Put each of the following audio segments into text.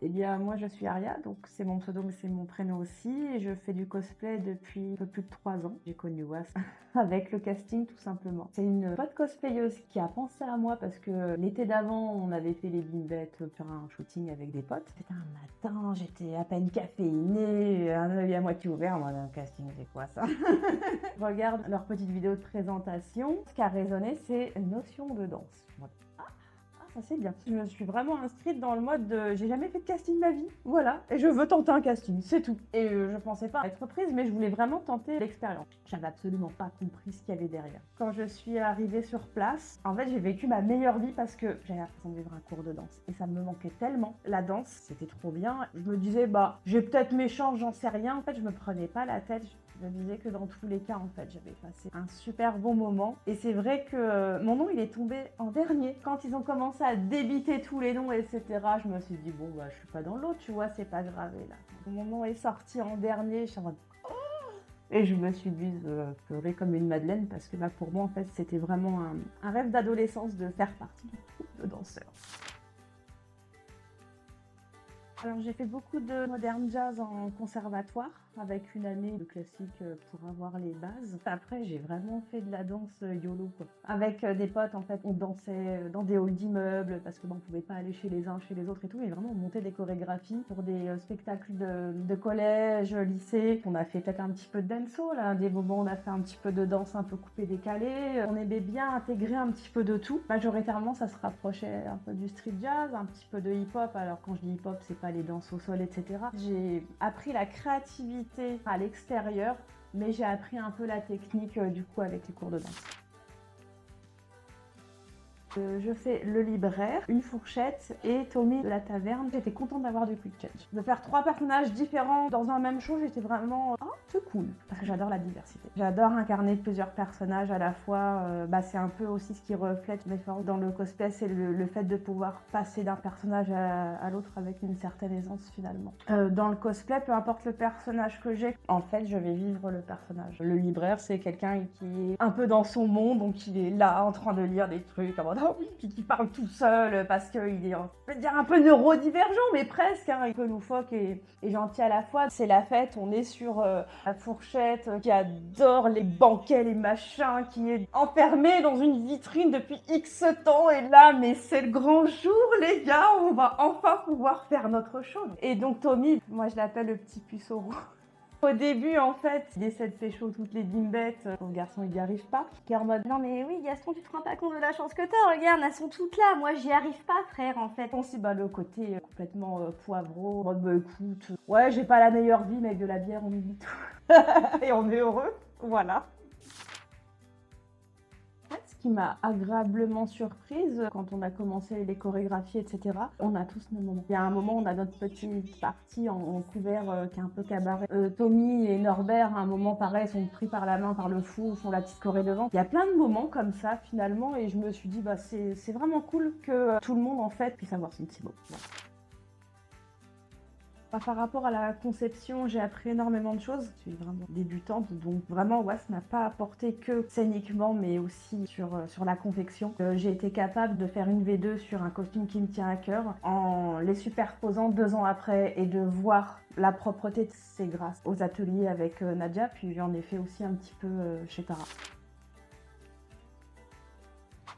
Eh bien, moi, je suis Aria, donc c'est mon pseudo, mais c'est mon prénom aussi. Et je fais du cosplay depuis un peu plus de 3 ans. J'ai connu Was avec le casting, tout simplement. C'est une pote cosplayeuse qui a pensé à moi parce que l'été d'avant, on avait fait les bimbettes pour un shooting avec des potes. C'était un matin, j'étais à peine caféinée, un œil à moitié ouvert. Moi, un casting, c'est quoi ça? Je regarde leur petite vidéo de présentation. Ce qui a résonné, c'est une notion de danse. Ça c'est bien. Je me suis vraiment inscrite dans le mode de j'ai jamais fait de casting de ma vie, voilà, et je veux tenter un casting, c'est tout. Et je pensais pas être prise, mais je voulais vraiment tenter l'expérience. J'avais absolument pas compris ce qu'il y avait derrière. Quand je suis arrivée sur place, en fait j'ai vécu ma meilleure vie parce que j'avais l'impression de vivre un cours de danse. Et ça me manquait tellement. La danse, c'était trop bien. Je me disais, bah, j'ai peut-être mes chances, j'en sais rien. En fait, je me prenais pas la tête. Je me disais que dans tous les cas, en fait, j'avais passé un super bon moment. Et c'est vrai que mon nom, il est tombé en dernier. Quand ils ont commencé à débiter tous les noms, etc., je me suis dit, bon, bah, je suis pas dans l'eau, tu vois, c'est pas grave. Et là, mon nom est sorti en dernier, je suis en mode... Et je me suis mise pleurer comme une madeleine parce que là, pour moi, en fait, c'était vraiment un rêve d'adolescence de faire partie du groupe de danseurs. Alors j'ai fait beaucoup de modern jazz en conservatoire avec une année de classique pour avoir les bases. Après j'ai vraiment fait de la danse YOLO quoi. Avec des potes en fait on dansait dans des halls d'immeubles parce que bon, on pouvait pas aller chez les uns chez les autres et tout, mais vraiment on montait des chorégraphies pour des spectacles de collège, lycée. On a fait peut-être un petit peu de dancehall, là, des moments où on a fait un petit peu de danse un peu coupée décalée. On aimait bien intégrer un petit peu de tout. Majoritairement ça se rapprochait un peu du street jazz, un petit peu de hip-hop. Alors quand je dis hip-hop c'est pas les danses au sol, etc. J'ai appris la créativité à l'extérieur, mais j'ai appris un peu la technique du coup avec les cours de danse. Je fais le libraire, une fourchette et Tommy de la taverne. J'étais contente d'avoir du quick change. De faire 3 personnages différents dans un même show, j'étais vraiment c'est cool. Parce que j'adore la diversité. J'adore incarner plusieurs personnages à la fois. C'est un peu aussi ce qui reflète mes forces dans le cosplay, c'est le fait de pouvoir passer d'un personnage à l'autre avec une certaine aisance finalement. Dans le cosplay, peu importe le personnage que j'ai, en fait, je vais vivre le personnage. Le libraire, c'est quelqu'un qui est un peu dans son monde, donc il est là en train de lire des trucs, en mode oh oui, puis qui parle tout seul parce qu'il est, on peut dire, un peu neurodivergent, mais presque, un peu loufoque et gentil à la fois. C'est la fête, on est sur la fourchette qui adore les banquets, les machins, qui est enfermé dans une vitrine depuis X temps, et là, mais c'est le grand jour, les gars, on va enfin pouvoir faire notre show. Et donc Tommy, moi je l'appelle le petit puceau roux. Au début, en fait, il essaie de pécho toutes les bimbettes. Le garçon, il n'y arrive pas. Qui est en mode non, mais oui, Gaston, tu te rends pas compte de la chance que t'as. Regarde, elles sont toutes là. Moi, j'y arrive pas, frère, en fait. On s'y bat le côté complètement poivreau. En mode bah écoute, ouais, j'ai pas la meilleure vie, mais avec de la bière, on oublie tout. Et on est heureux. Voilà. Ce qui m'a agréablement surprise quand on a commencé les chorégraphies, etc. On a tous nos moments. Il y a un moment, on a notre petite partie en couvert qui est un peu cabaret. Tommy et Norbert, à un moment pareil, sont pris par la main par le fou, font la petite choré devant. Il y a plein de moments comme ça finalement, et je me suis dit, bah, c'est vraiment cool que tout le monde en fait puisse avoir son petit mot. Voilà. Par rapport à la conception, j'ai appris énormément de choses. Je suis vraiment débutante, donc vraiment Was n'a pas apporté que scéniquement, mais aussi sur la confection. J'ai été capable de faire une V2 sur un costume qui me tient à cœur en les superposant 2 ans après et de voir la propreté. C'est grâce aux ateliers avec Nadia, puis j'en ai fait aussi un petit peu chez Tara.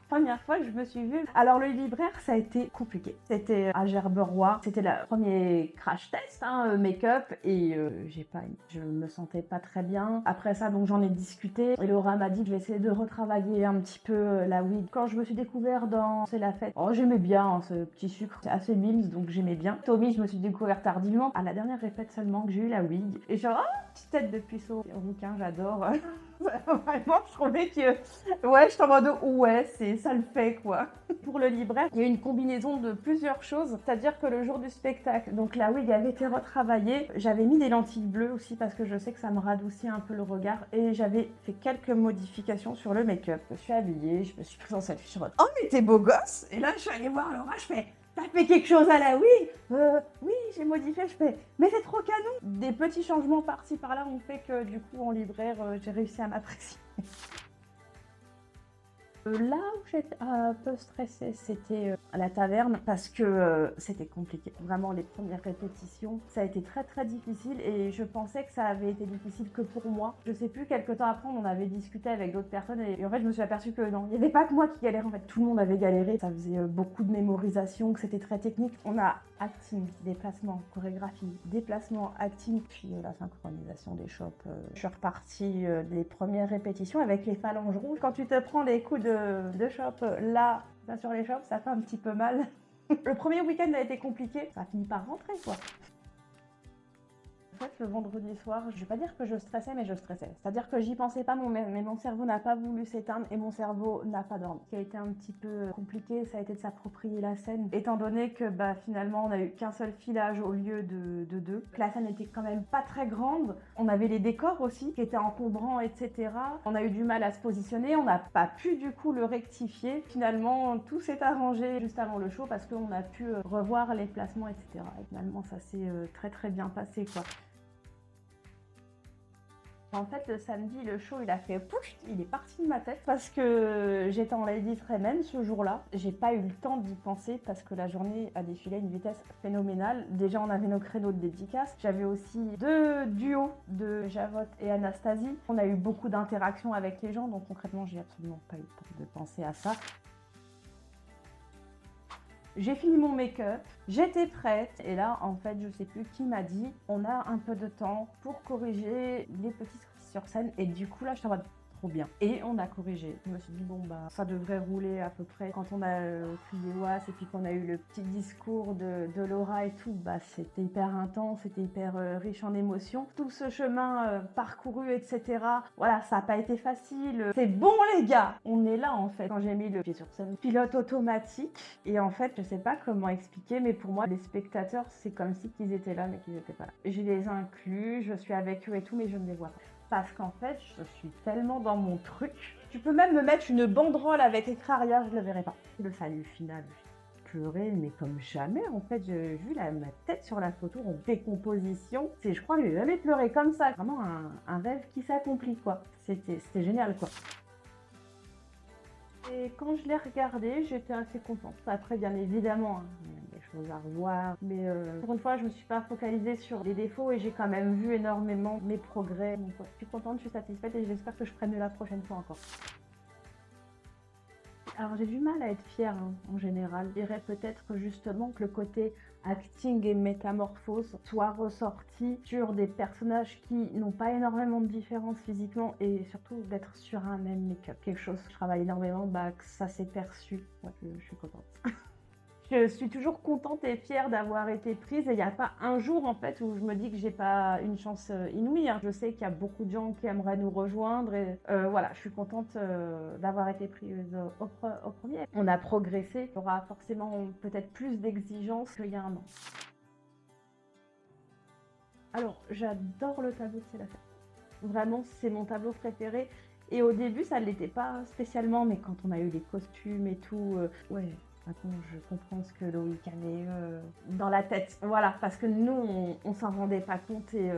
Première fois que je me suis vue. Alors le libraire, ça a été compliqué. C'était à Gerberoy, c'était le premier crash test, make-up, et je me sentais pas très bien. Après ça, donc j'en ai discuté, et Laura m'a dit que je vais essayer de retravailler un petit peu la wig. Quand je me suis découvert dans C'est la fête, j'aimais bien ce petit sucre, c'est assez mimes, donc j'aimais bien. Tommy, je me suis découvert tardivement, à la dernière répète seulement que j'ai eu la wig, et genre, petite tête de puceau, rouquin, j'adore. Vraiment, je trouvais que, ouais, je suis en mode, ouais, ça le fait, quoi. Pour le libraire, il y a eu une combinaison de plusieurs choses, c'est-à-dire que le jour du spectacle, donc la wig avait été retravaillée, j'avais mis des lentilles bleues aussi parce que je sais que ça me radoucit un peu le regard, et j'avais fait quelques modifications sur le make-up. Je me suis habillée, je me suis prise en selfie, je suis en mode, oh mais t'es beau gosse. Et là, je suis allée voir Laura, je fais, t'as fait quelque chose à la wig? Oui, j'ai modifié, je fais, mais c'est trop canon. Des petits changements par-ci par-là ont fait que du coup en libraire, j'ai réussi à m'apprécier. Là où j'étais un peu stressée, c'était, à la taverne parce que, c'était compliqué. Vraiment les premières répétitions, ça a été très, très difficile et je pensais que ça avait été difficile que pour moi. Je sais plus, quelque temps après, on en avait discuté avec d'autres personnes et en fait, je me suis aperçue que non, il y avait pas que moi qui galérais, en fait, tout le monde avait galéré. Ça faisait, beaucoup de mémorisation, que c'était très technique. On a acting, déplacement, chorégraphie, déplacement, acting, puis, la synchronisation des chopes. Je suis repartie, des premières répétitions avec les phalanges rouges. Quand tu te prends les coups de chope, là sur les chopes, ça fait un petit peu mal. Le premier week-end a été compliqué, ça a fini par rentrer, quoi. En fait, le vendredi soir, je vais pas dire que je stressais, mais je stressais. C'est-à-dire que j'y pensais pas, mais mon cerveau n'a pas voulu s'éteindre et mon cerveau n'a pas dormi. Ce qui a été un petit peu compliqué, ça a été de s'approprier la scène, étant donné que finalement, on n'a eu qu'un seul filage au lieu de deux. La scène était quand même pas très grande. On avait les décors aussi qui étaient encombrants, etc. On a eu du mal à se positionner, on n'a pas pu du coup le rectifier. Finalement, tout s'est arrangé juste avant le show parce qu'on a pu revoir les placements, etc. Et finalement, ça s'est très très bien passé, quoi. En fait, le samedi, le show, il a fait pouch, il est parti de ma tête parce que j'étais en Lady Tremen ce jour-là. J'ai pas eu le temps d'y penser parce que la journée a défilé à une vitesse phénoménale. Déjà, on avait nos créneaux de dédicaces. J'avais aussi 2 duos de Javotte et Anastasie. On a eu beaucoup d'interactions avec les gens, donc concrètement, j'ai absolument pas eu le temps de penser à ça. J'ai fini mon make-up, j'étais prête et là en fait je sais plus qui m'a dit on a un peu de temps pour corriger les petits soucis sur scène et du coup là je t'en mode trop bien. Et on a corrigé. Je me suis dit bon ça devrait rouler à peu près. Quand on a crié WAS et puis qu'on a eu le petit discours de Laura et tout, c'était hyper intense, c'était hyper riche en émotions. Tout ce chemin parcouru, etc. Voilà, ça n'a pas été facile. C'est bon les gars, on est là en fait. Quand j'ai mis le pied sur scène, pilote automatique et en fait je sais pas comment expliquer, mais pour moi les spectateurs c'est comme si qu'ils étaient là mais qu'ils n'étaient pas là. Je les inclus, je suis avec eux et tout, mais je ne les vois pas. Parce qu'en fait, je suis tellement dans mon truc. Tu peux même me mettre une banderole avec écrit arrière, je le verrai pas. Le salut final, j'ai pleuré, mais comme jamais. En fait, j'ai vu ma tête sur la photo en décomposition. Je crois que j'ai jamais pleuré comme ça. Vraiment un rêve qui s'accomplit, quoi. C'était génial, quoi. Et quand je l'ai regardé, j'étais assez contente. Après, bien évidemment, hein, il y a des choses à revoir. Mais pour une fois, je ne me suis pas focalisée sur les défauts et j'ai quand même vu énormément mes progrès. Donc, ouais, je suis contente, je suis satisfaite et j'espère que je ferai mieux la prochaine fois encore. Alors j'ai du mal à être fière en général. Je dirais peut-être justement que le côté acting et métamorphose soit ressorti sur des personnages qui n'ont pas énormément de différence physiquement et surtout d'être sur un même make-up. Quelque chose que je travaille énormément, que ça s'est perçu. Ouais, je suis contente. Je suis toujours contente et fière d'avoir été prise et il n'y a pas un jour en fait où je me dis que j'ai pas une chance inouïe. Je sais qu'il y a beaucoup de gens qui aimeraient nous rejoindre et voilà, je suis contente d'avoir été prise au premier. On a progressé, il y aura forcément peut-être plus d'exigences qu'il y a un an. Alors, j'adore le tableau de C'est la fête. Vraiment, c'est mon tableau préféré. Et au début, ça ne l'était pas spécialement, mais quand on a eu les costumes et tout, ouais, maintenant je comprends ce que Loïc avait dans la tête. Voilà, parce que nous, on s'en rendait pas compte et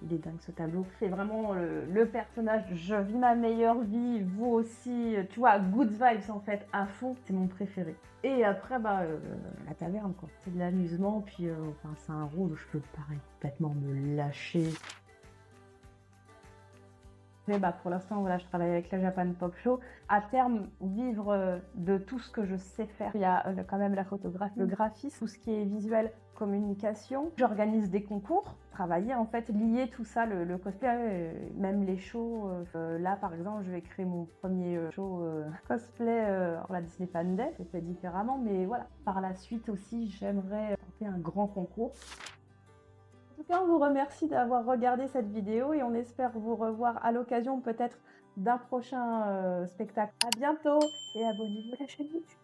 il est dingue ce tableau. C'est vraiment le personnage, je vis ma meilleure vie, vous aussi, tu vois, good vibes en fait, à fond, c'est mon préféré. Et après, la taverne, quoi. C'est de l'amusement, puis c'est un rôle où je peux pareil, complètement me lâcher. Pour l'instant, voilà, je travaille avec la Japan Pop Show. À terme, vivre de tout ce que je sais faire. Il y a quand même la photographie, le graphisme, tout ce qui est visuel, communication. J'organise des concours, travailler en fait, lier tout ça, le cosplay, même les shows. Là, par exemple, je vais créer mon premier show cosplay hors la Disney Fan Day. C'est fait différemment, mais voilà. Par la suite aussi, j'aimerais tenter un grand concours. En tout cas, on vous remercie d'avoir regardé cette vidéo et on espère vous revoir à l'occasion peut-être d'un prochain spectacle. À bientôt et abonnez-vous à la chaîne YouTube.